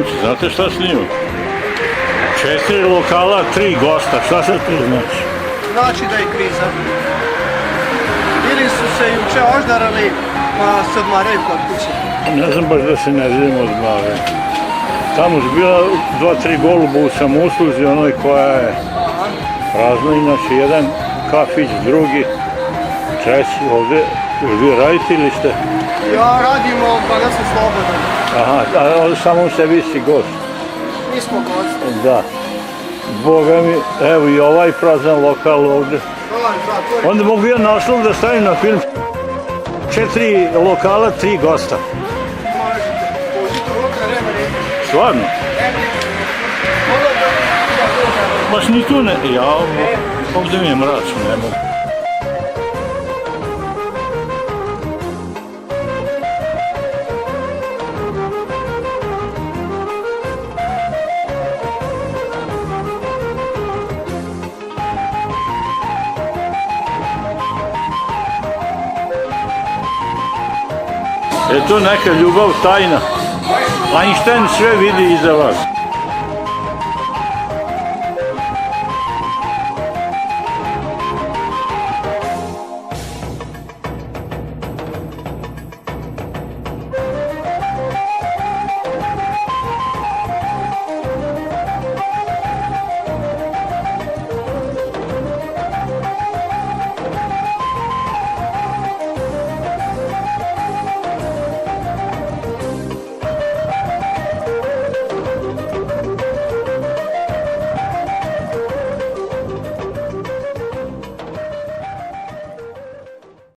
Snimci, znate šta snimam? 4 lokala, 3 gosta, šta sad to znači? Znači da je kriza. Ili su se juče oždarali, pa se odmaraju kod kuće. Ne znam baš da se ne vidimo odmave. Tamo su bila 2-3 goluba u samousluzi, onoj koja je prazna, inače jedan kafić, drugi, treći, ovdje, vi radite ili ste? Ja radim, pa da sam slobodan. Aha, a ovdje samo se visi gost. Mi smo gosti. Da. Boga mi, evo i ovaj prazan lokal ovdje. Onda mogu ja naslov da stavim na film. 4 lokala, 3 gosta. Možete. Pođite unutra, nema reći. Stvarno? Baš ni tu ne, ja, ovdje mi je mračno, ne mogu. Je to neka ljubav tajna. Einstein sve vidi iza vas.